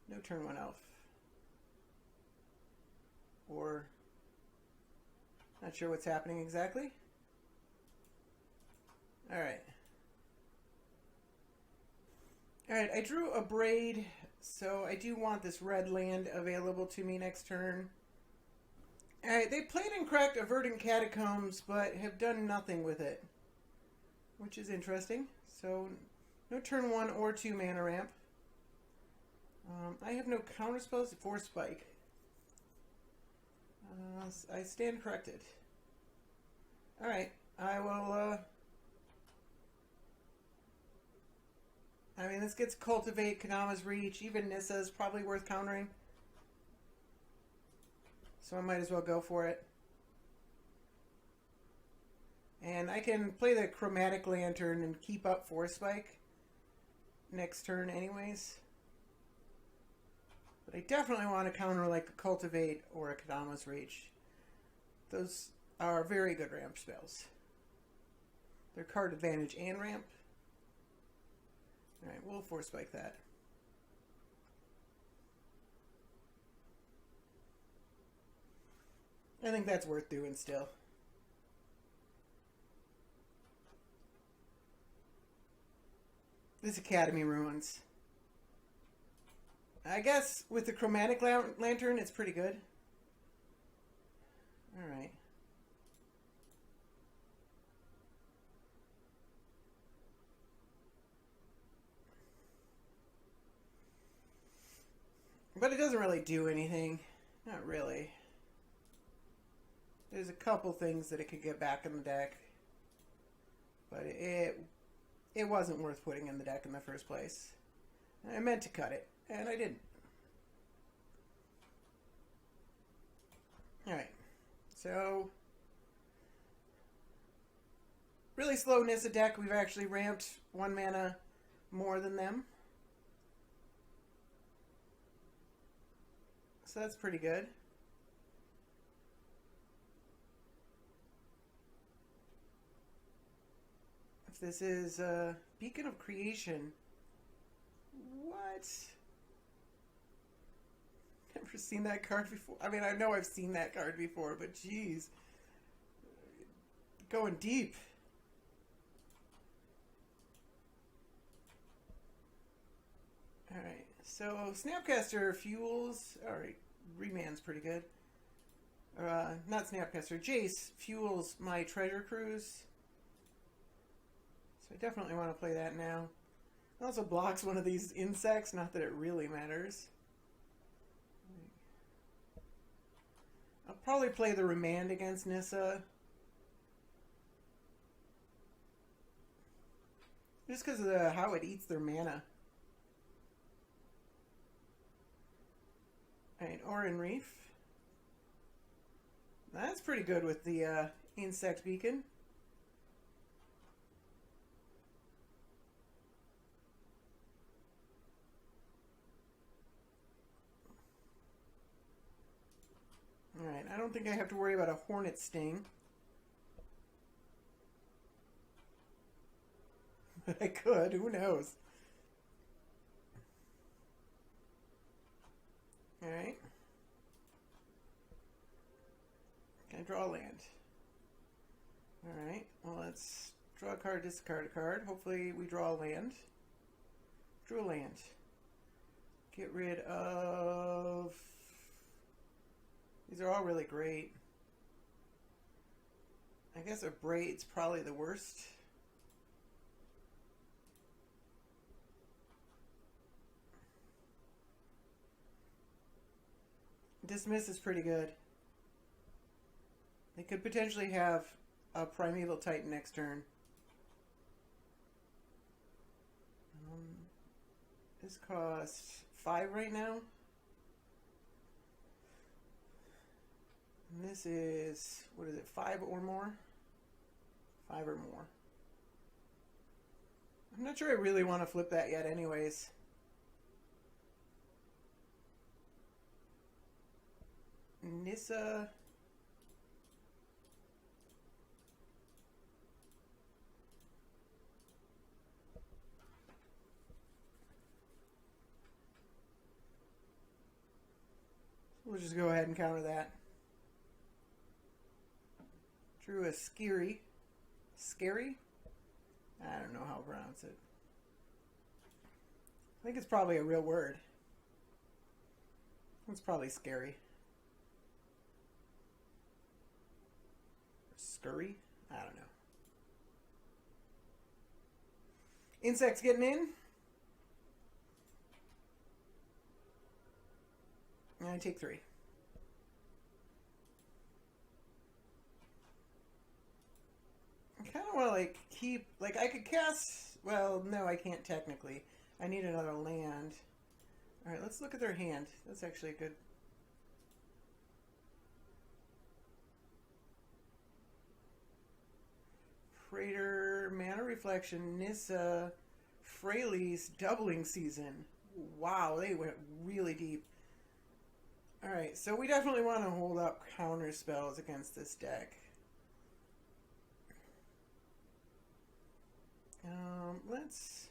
No turn 1 elf. Or not sure what's happening exactly. All right. All right, I drew a Braid, so I do want this red land available to me next turn. Alright, they played and cracked a Verdant Catacombs, but have done nothing with it, which is interesting. So, no turn 1 or 2 mana ramp. I have no counter spells for Spike. I stand corrected. Alright, I will, I mean, this gets Cultivate, Kanama's Reach, even Nissa's probably worth countering. So I might as well go for it. And I can play the Chromatic Lantern and keep up Force Spike next turn anyways. But I definitely want to counter like a Cultivate or a Kadama's Reach. Those are very good ramp spells. They're card advantage and ramp. Alright, we'll Force Spike that. I think that's worth doing still. This Academy Ruins. I guess with the Chromatic Lantern, it's pretty good. Alright. But it doesn't really do anything. Not really. There's a couple things that it could get back in the deck. But it wasn't worth putting in the deck in the first place. I meant to cut it, and I didn't. Alright. So, really slow Nissa deck. We've actually ramped 1 mana more than them. So that's pretty good. This is Beacon of Creation. What? Never seen that card before. I mean, I know I've seen that card before, but geez. Going deep. Alright, so Snapcaster fuels. Alright, Remand's pretty good. Not Snapcaster, Jace fuels my Treasure Cruise. So I definitely want to play that now. It also blocks one of these insects, not that it really matters. I'll probably play the Remand against Nissa. Just because of how it eats their mana. Alright, Orin Reef. That's pretty good with the Insect Beacon. Alright, I don't think I have to worry about a Hornet Sting. But I could, who knows? Alright. Can I draw a land? Alright, well let's draw a card, discard a card. Hopefully we draw a land. Drew a land. Get rid of... These are all really great. I guess a Braid's probably the worst. Dismiss is pretty good. They could potentially have a Primeval Titan next turn. This costs 5 right now. And this is, what is it, 5 or more? 5 or more. I'm not sure I really want to flip that yet anyways. Nissa. We'll just go ahead and counter that. Drew a Scary. Scary? I don't know how to pronounce it. I think it's probably a real word. It's probably scary. Scurry? I don't know. Insects getting in. And I take 3. I kind of want to like keep, like I could cast, well no I can't technically. I need another land. Alright, let's look at their hand. That's actually a good... Praetor, Mana Reflection, Nissa, Freylease, Doubling Season. Wow, they went really deep. Alright, so we definitely want to hold up counter spells against this deck. Let's...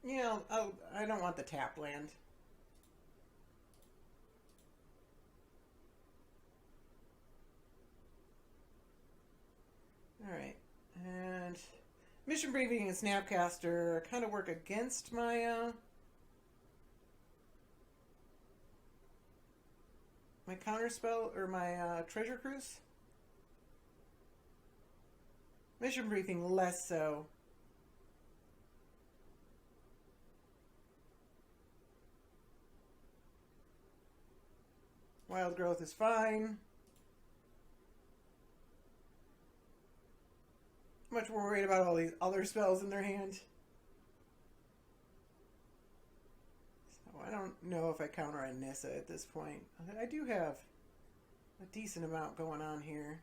Yeah, I don't want the tap land. Alright, and Mission Briefing and Snapcaster kind of work against my my counterspell, or my Treasure Cruise. Mission Briefing less so. Wild Growth is fine. Much more worried about all these other spells in their hand. So I don't know if I counter on Nissa at this point. I do have a decent amount going on here.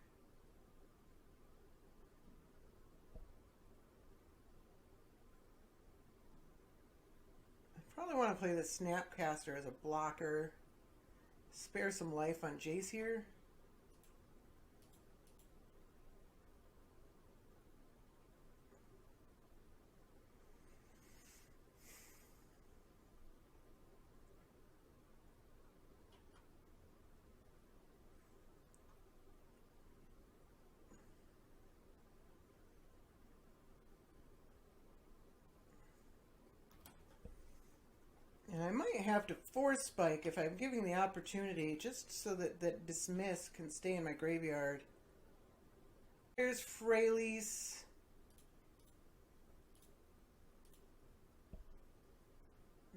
Probably want to play the Snapcaster as a blocker. Spare some life on Jace here. And I might have to force spike if I'm giving the opportunity, just so that Dismiss can stay in my graveyard. Here's Freylease.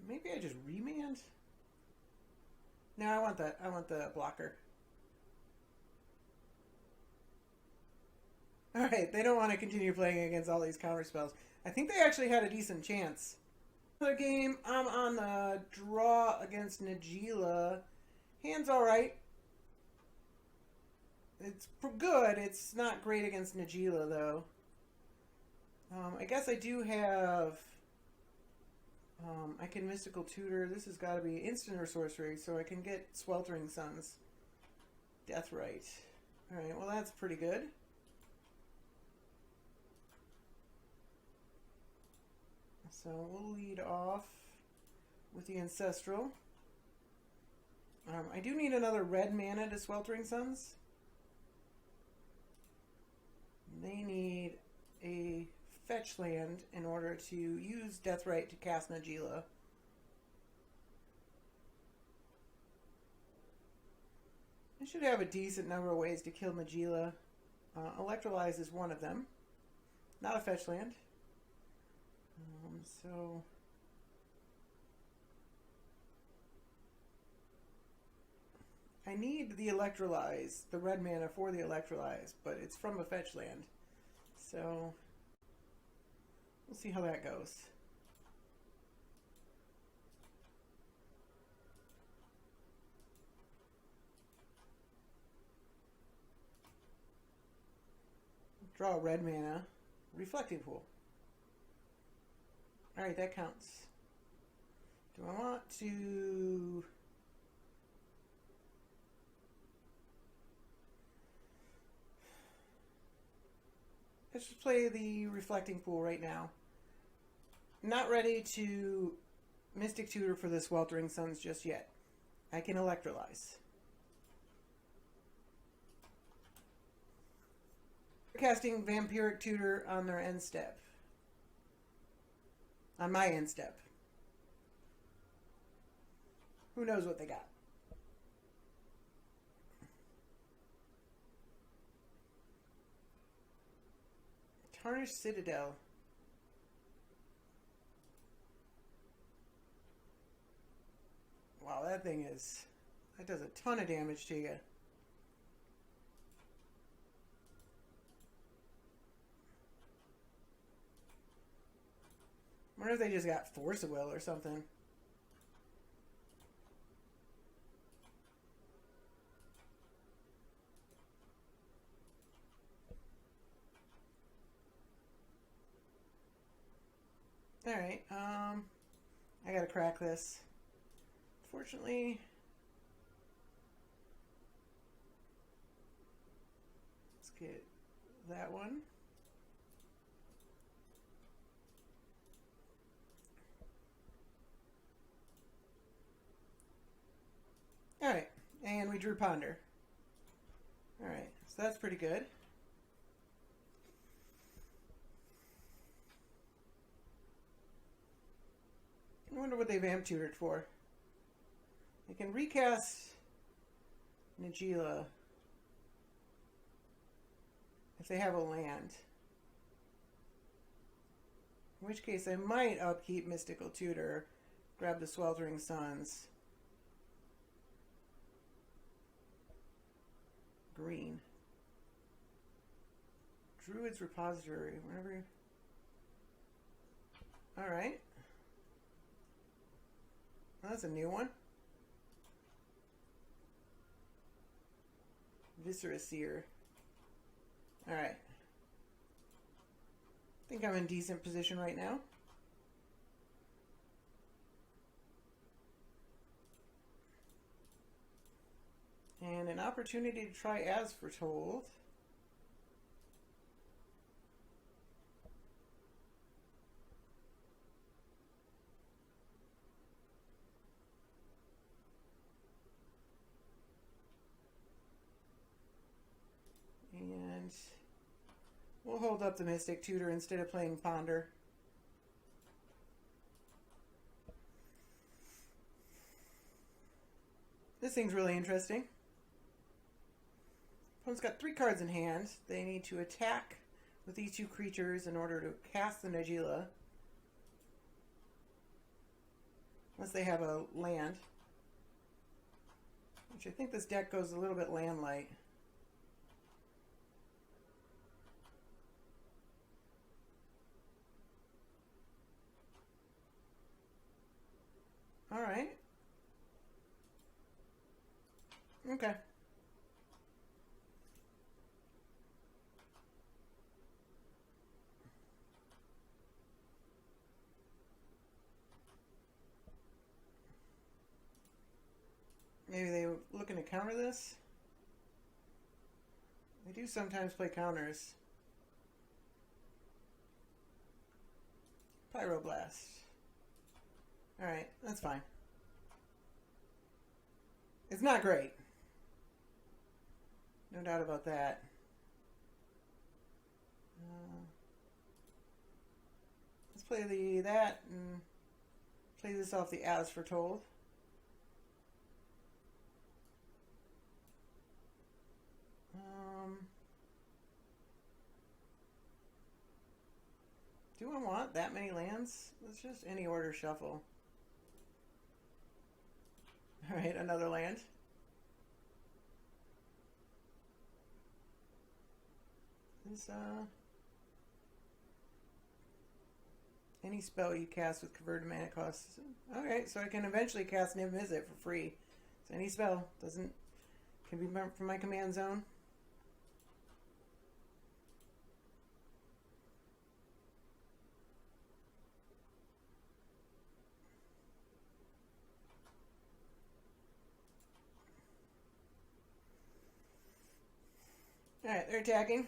Maybe I just remand? No, I want the blocker. Alright, they don't want to continue playing against all these counter spells. I think they actually had a decent chance. Another game, I'm on the draw against Najeela. Hand's alright. It's good. It's not great against Najeela, though. I guess I do have... I can Mystical Tutor. This has got to be instant or sorcery, so I can get Sweltering Suns. Deathrite. Alright, well that's pretty good. So we'll lead off with the Ancestral. I do need another red mana to Sweltering Suns. They need a fetch land in order to use Deathrite to cast Najeela. I should have a decent number of ways to kill Najeela. Electrolyze is one of them. Not a fetch land. So I need the Electrolyze, the red mana for the Electrolyze, but it's from a fetch land. So we'll see how that goes. Draw red mana, Reflecting Pool. Alright, that counts. Do I want to... Let's just play the Reflecting Pool right now. Not ready to Mystic Tutor for the Sweltering Suns just yet. I can Electrolyze. Casting Vampiric Tutor on their end step. On my end step. Who knows what they got? Tarnished Citadel. Wow, that thing is... That does a ton of damage to you. I wonder if they just got Force of Will or something. Alright, I gotta crack this. Fortunately, let's get that one. Alright, and we drew Ponder. Alright, so that's pretty good. I wonder what they Vamp Tutored for. They can recast Najeela if they have a land. In which case I might upkeep Mystical Tutor, grab the Sweltering Suns. Green. Druid's Repository. Whenever. Alright. Well, that's a new one. Viscera Seer. Alright. I think I'm in decent position right now. And an opportunity to try as foretold. And we'll hold up the Mystic Tutor instead of playing Ponder. This thing's really interesting. Opponent's got 3 cards in hand. They need to attack with these 2 creatures in order to cast the Najeela. Unless they have a land. Which I think this deck goes a little bit land light. Alright. Okay. Maybe they were looking to counter this? They do sometimes play counters. Pyroblast. Alright, that's fine. It's not great. No doubt about that. Let's play that and play this off the As Foretold. Do I want that many lands? Let's just any order shuffle. Alright, another land. This, any spell you cast with converted mana costs. Okay, so I can eventually cast niv-mizzet for free. So any spell can be from my command zone. Alright, they're attacking.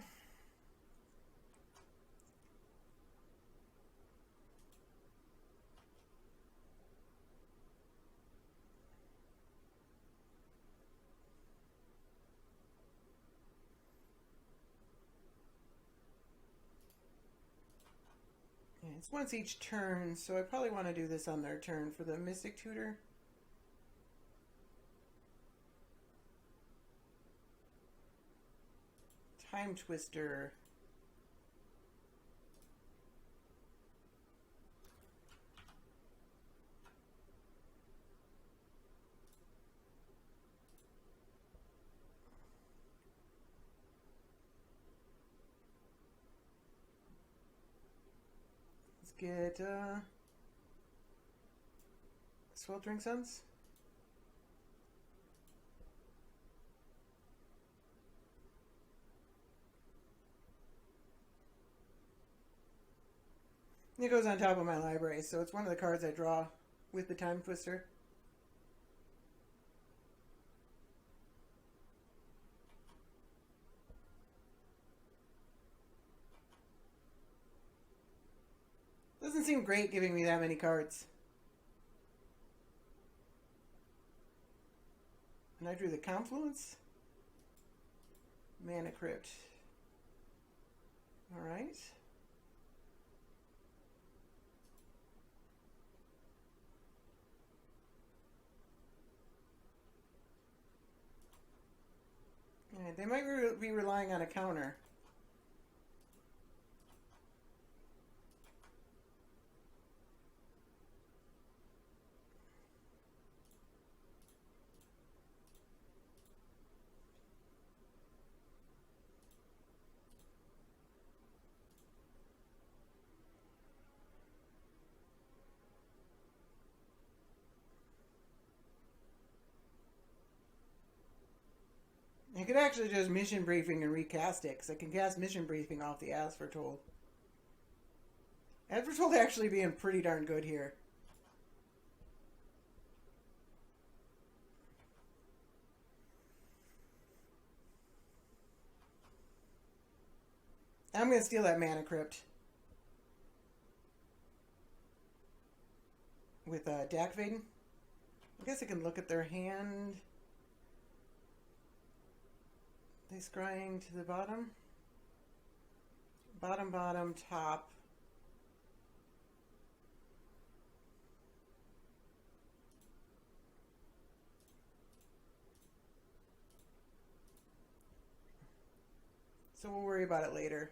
It's once each turn, so I probably want to do this on their turn for the Mystic Tutor. Time Twister. Let's get Sweltering Suns. It goes on top of my library, so it's one of the cards I draw with the Time Twister. Doesn't seem great giving me that many cards. And I drew the Confluence. Mana Crypt. Alright. They might be relying on a counter. I could actually just Mission Briefing and recast it, because I can cast Mission Briefing off the As Foretold. As Foretold actually being pretty darn good here. I'm going to steal that Mana Crypt with Dakvaden. I guess I can look at their hand. They scrying to the bottom. Bottom, bottom, top. So we'll worry about it later.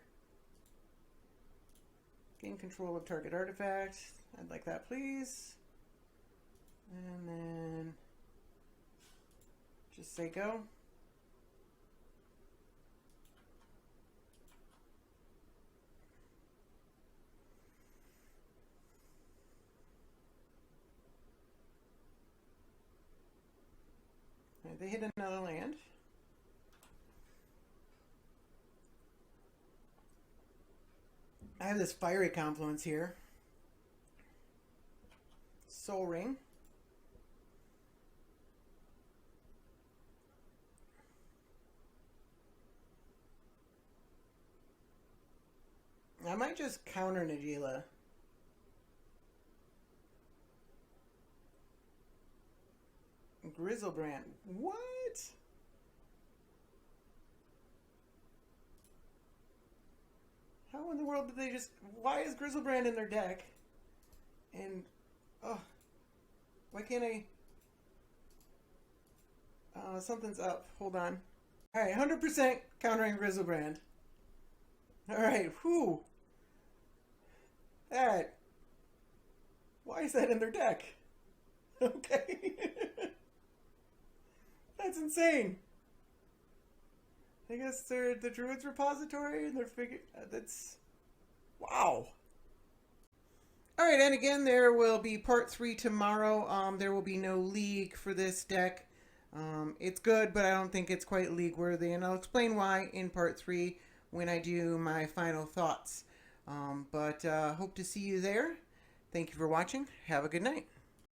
Gain control of target artifact. I'd like that, please. And then just say go. Right, they hit another land. I have this Fiery Confluence here. Soul Ring. I might just counter Najeela. Grizzlebrand. What? How in the world did they just... Why is Grizzlebrand in their deck? And... Oh. Why can't I... Something's up. Hold on. Alright, 100% countering Grizzlebrand. Alright, whew. That... Why is that in their deck? Okay. That's insane. I guess they're the Druid's repository and they're that's... Wow. Alright, and again, there will be part 3 tomorrow. There will be no League for this deck. It's good, but I don't think it's quite League worthy, and I'll explain why in part 3 when I do my final thoughts. But hope to see you there. Thank you for watching. Have a good night.